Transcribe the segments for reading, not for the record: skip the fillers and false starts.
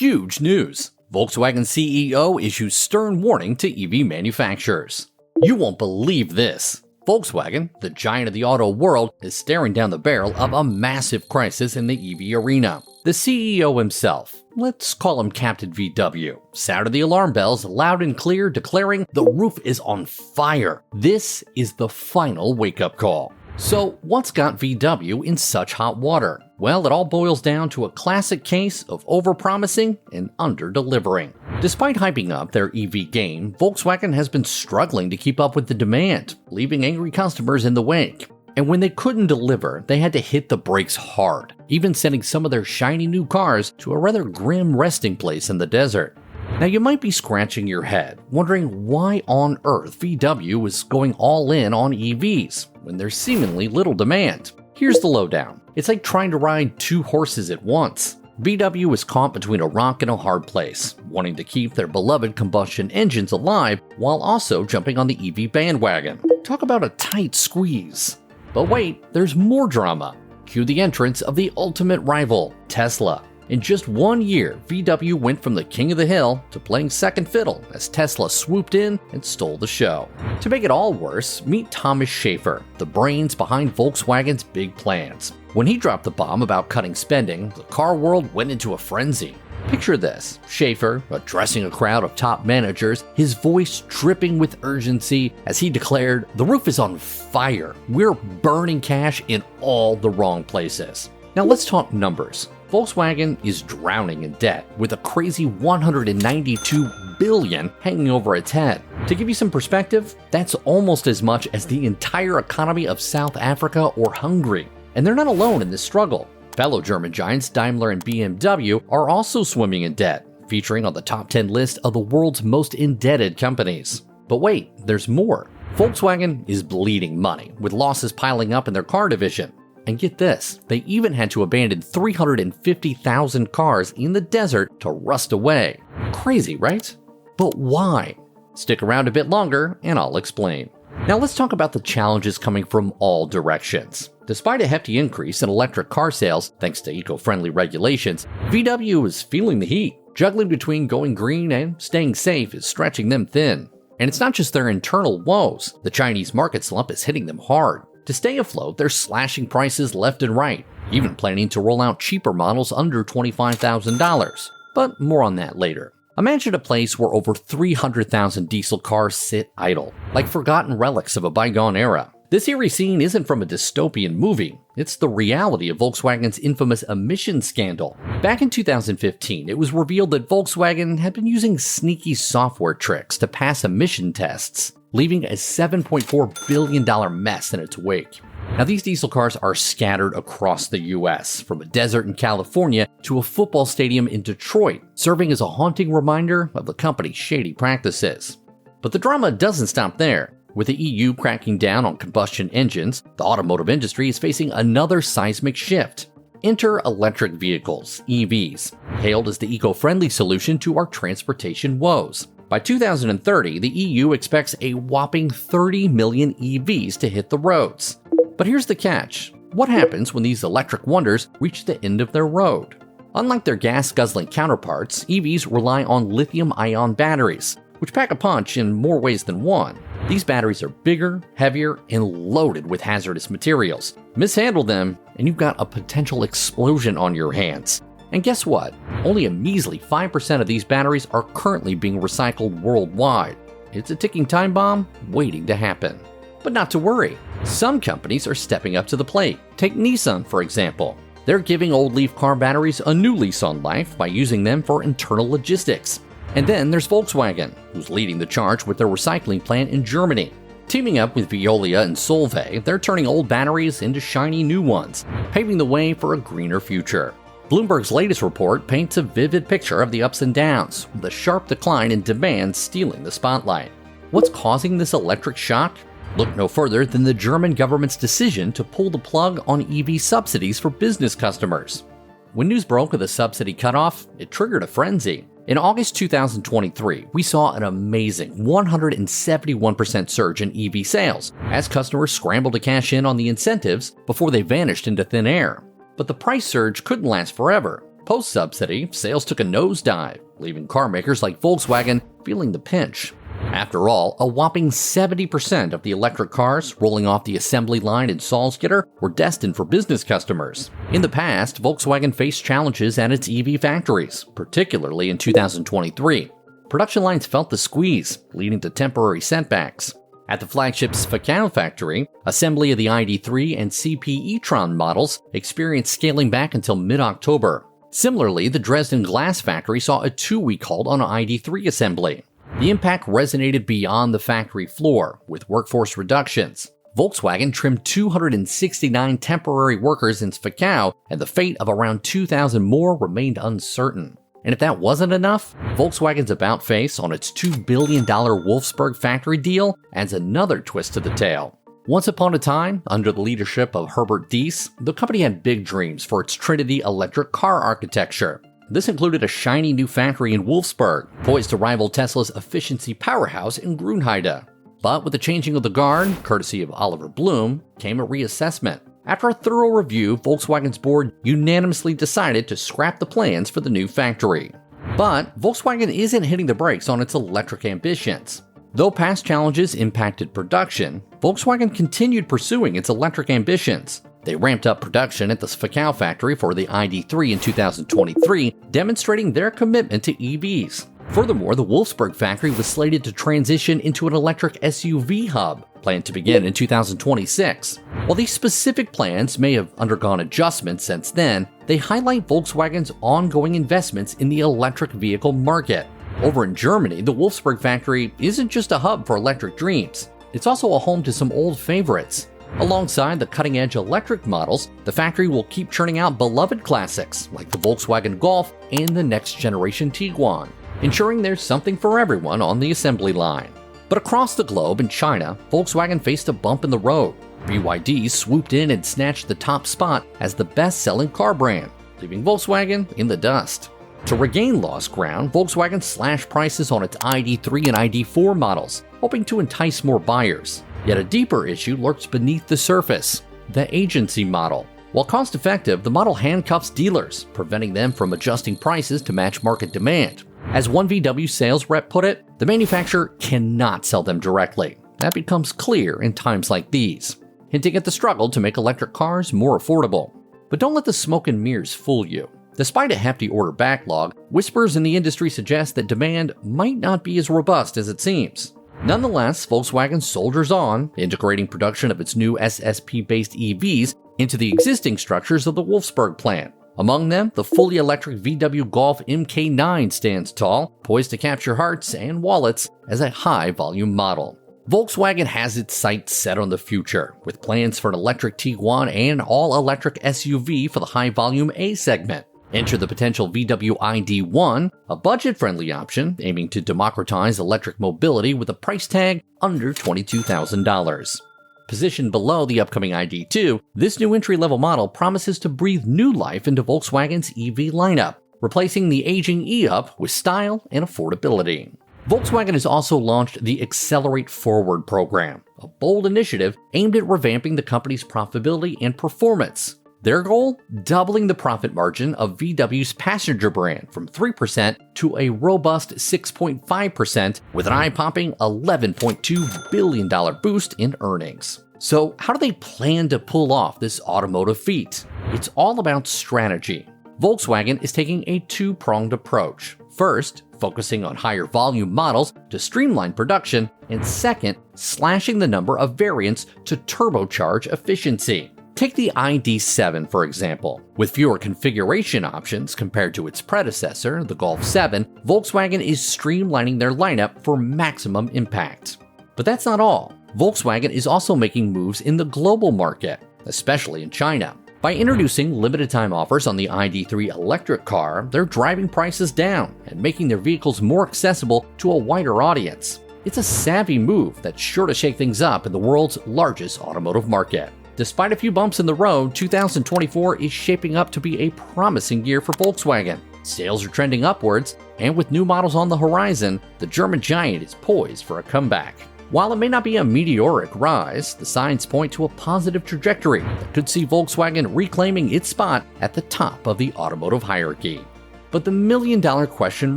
Huge news! Volkswagen CEO issues stern warning to EV manufacturers. You won't believe this. Volkswagen, the giant of the auto world, is staring down the barrel of a massive crisis in the EV arena. The CEO himself, let's call him Captain VW, sounded the alarm bells loud and clear, declaring the roof is on fire. This is the final wake-up call. So what's got VW in such hot water? Well, it all boils down to a classic case of overpromising and under-delivering. Despite hyping up their EV game, Volkswagen has been struggling to keep up with the demand, leaving angry customers in the wake. And when they couldn't deliver, they had to hit the brakes hard, even sending some of their shiny new cars to a rather grim resting place in the desert. Now you might be scratching your head, wondering why on earth VW is going all in on EVs when there's seemingly little demand. Here's the lowdown. It's like trying to ride two horses at once. VW is caught between a rock and a hard place, wanting to keep their beloved combustion engines alive while also jumping on the EV bandwagon. Talk about a tight squeeze. But wait, there's more drama. Cue the entrance of the ultimate rival, Tesla. In just 1 year, VW went from the king of the hill to playing second fiddle as Tesla swooped in and stole the show. To make it all worse, meet Thomas Schaefer, the brains behind Volkswagen's big plans. When he dropped the bomb about cutting spending, the car world went into a frenzy. Picture this, Schaefer addressing a crowd of top managers, his voice dripping with urgency as he declared, "The roof is on fire. We're burning cash in all the wrong places." Now let's talk numbers. Volkswagen is drowning in debt with a crazy $192 billion hanging over its head. To give you some perspective, that's almost as much as the entire economy of South Africa or Hungary. And they're not alone in this struggle. Fellow German giants Daimler and BMW are also swimming in debt, featuring on the top 10 list of the world's most indebted companies. But wait, there's more. Volkswagen is bleeding money, with losses piling up in their car division. And get this, they even had to abandon 350,000 cars in the desert to rust away. Crazy, right? But why? Stick around a bit longer and I'll explain. Now let's talk about the challenges coming from all directions. Despite a hefty increase in electric car sales thanks to eco-friendly regulations, VW is feeling the heat. Juggling between going green and staying safe is stretching them thin. And it's not just their internal woes. The Chinese market slump is hitting them hard. To stay afloat, they're slashing prices left and right, even planning to roll out cheaper models under $25,000. But more on that later. Imagine a place where over 300,000 diesel cars sit idle, like forgotten relics of a bygone era. This eerie scene isn't from a dystopian movie, it's the reality of Volkswagen's infamous emissions scandal. Back in 2015, it was revealed that Volkswagen had been using sneaky software tricks to pass emission tests, leaving a $7.4 billion mess in its wake. Now these diesel cars are scattered across the US, from a desert in California to a football stadium in Detroit, serving as a haunting reminder of the company's shady practices. But the drama doesn't stop there. With the EU cracking down on combustion engines, the automotive industry is facing another seismic shift. Enter electric vehicles, EVs, hailed as the eco-friendly solution to our transportation woes. By 2030, the EU expects a whopping 30 million EVs to hit the roads. But here's the catch. What happens when these electric wonders reach the end of their road? Unlike their gas-guzzling counterparts, EVs rely on lithium-ion batteries, which pack a punch in more ways than one. These batteries are bigger, heavier, and loaded with hazardous materials. Mishandle them, and you've got a potential explosion on your hands. And guess what? Only a measly 5% of these batteries are currently being recycled worldwide. It's a ticking time bomb waiting to happen. But not to worry. Some companies are stepping up to the plate. Take Nissan, for example. They're giving old Leaf car batteries a new lease on life by using them for internal logistics. And then there's Volkswagen, who's leading the charge with their recycling plant in Germany. Teaming up with Veolia and Solvay, they're turning old batteries into shiny new ones, paving the way for a greener future. Bloomberg's latest report paints a vivid picture of the ups and downs, with a sharp decline in demand stealing the spotlight. What's causing this electric shock? Look no further than the German government's decision to pull the plug on EV subsidies for business customers. When news broke of the subsidy cutoff, it triggered a frenzy. In August 2023, we saw an amazing 171% surge in EV sales as customers scrambled to cash in on the incentives before they vanished into thin air. But the price surge couldn't last forever. Post-subsidy, sales took a nosedive, leaving car makers like Volkswagen feeling the pinch. After all, a whopping 70% of the electric cars rolling off the assembly line in Salzgitter were destined for business customers. In the past, Volkswagen faced challenges at its EV factories, particularly in 2023. Production lines felt the squeeze, leading to temporary setbacks. At the flagship Zwickau factory, assembly of the ID3 and CP e-tron models experienced scaling back until mid-October. Similarly, the Dresden glass factory saw a 2-week halt on ID3 assembly. The impact resonated beyond the factory floor, with workforce reductions. Volkswagen trimmed 269 temporary workers in Zwickau, and the fate of around 2,000 more remained uncertain. And if that wasn't enough, Volkswagen's about-face on its $2 billion Wolfsburg factory deal adds another twist to the tale. Once upon a time, under the leadership of Herbert Diess, the company had big dreams for its Trinity electric car architecture. This included a shiny new factory in Wolfsburg, poised to rival Tesla's efficiency powerhouse in Grünheide. But with the changing of the guard, courtesy of Oliver Blume, came a reassessment. After a thorough review, Volkswagen's board unanimously decided to scrap the plans for the new factory. But Volkswagen isn't hitting the brakes on its electric ambitions. Though past challenges impacted production, Volkswagen continued pursuing its electric ambitions. They ramped up production at the Zwickau factory for the ID3 in 2023, demonstrating their commitment to EVs. Furthermore, the Wolfsburg factory was slated to transition into an electric SUV hub, planned to begin in 2026. While these specific plans may have undergone adjustments since then, they highlight Volkswagen's ongoing investments in the electric vehicle market. Over in Germany, the Wolfsburg factory isn't just a hub for electric dreams. It's also a home to some old favorites. Alongside the cutting-edge electric models, the factory will keep churning out beloved classics like the Volkswagen Golf and the next-generation Tiguan, ensuring there's something for everyone on the assembly line. But across the globe in China, Volkswagen faced a bump in the road. BYD swooped in and snatched the top spot as the best-selling car brand, leaving Volkswagen in the dust. To regain lost ground, Volkswagen slashed prices on its ID3 and ID4 models, hoping to entice more buyers. Yet a deeper issue lurks beneath the surface: the agency model. While cost-effective, the model handcuffs dealers, preventing them from adjusting prices to match market demand. As one VW sales rep put it, the manufacturer cannot sell them directly. That becomes clear in times like these, hinting at the struggle to make electric cars more affordable. But don't let the smoke and mirrors fool you. Despite a hefty order backlog, whispers in the industry suggest that demand might not be as robust as it seems. Nonetheless, Volkswagen soldiers on, integrating production of its new SSP-based EVs into the existing structures of the Wolfsburg plant. Among them, the fully electric VW Golf MK9 stands tall, poised to capture hearts and wallets as a high-volume model. Volkswagen has its sights set on the future, with plans for an electric Tiguan and all-electric SUV for the high-volume A segment. Enter the potential VW ID1, a budget-friendly option aiming to democratize electric mobility with a price tag under $22,000. Positioned below the upcoming ID2, this new entry-level model promises to breathe new life into Volkswagen's EV lineup, replacing the aging e-up with style and affordability. Volkswagen has also launched the Accelerate Forward program, a bold initiative aimed at revamping the company's profitability and performance. Their goal? Doubling the profit margin of VW's passenger brand from 3% to a robust 6.5% with an eye-popping $11.2 billion boost in earnings. So how do they plan to pull off this automotive feat? It's all about strategy. Volkswagen is taking a two-pronged approach. First, focusing on higher volume models to streamline production, and second, slashing the number of variants to turbocharge efficiency. Take the ID7 for example. With fewer configuration options compared to its predecessor, the Golf 7, Volkswagen is streamlining their lineup for maximum impact. But that's not all. Volkswagen is also making moves in the global market, especially in China. By introducing limited-time offers on the ID3 electric car, they're driving prices down and making their vehicles more accessible to a wider audience. It's a savvy move that's sure to shake things up in the world's largest automotive market. Despite a few bumps in the road, 2024 is shaping up to be a promising year for Volkswagen. Sales are trending upwards, and with new models on the horizon, the German giant is poised for a comeback. While it may not be a meteoric rise, the signs point to a positive trajectory that could see Volkswagen reclaiming its spot at the top of the automotive hierarchy. But the million-dollar question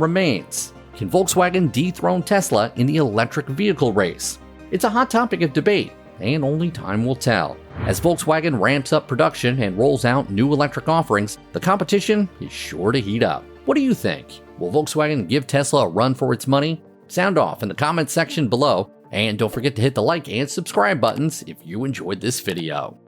remains: can Volkswagen dethrone Tesla in the electric vehicle race? It's a hot topic of debate, and only time will tell. As Volkswagen ramps up production and rolls out new electric offerings, the competition is sure to heat up. What do you think? Will Volkswagen give Tesla a run for its money? Sound off in the comments section below, and don't forget to hit the like and subscribe buttons if you enjoyed this video.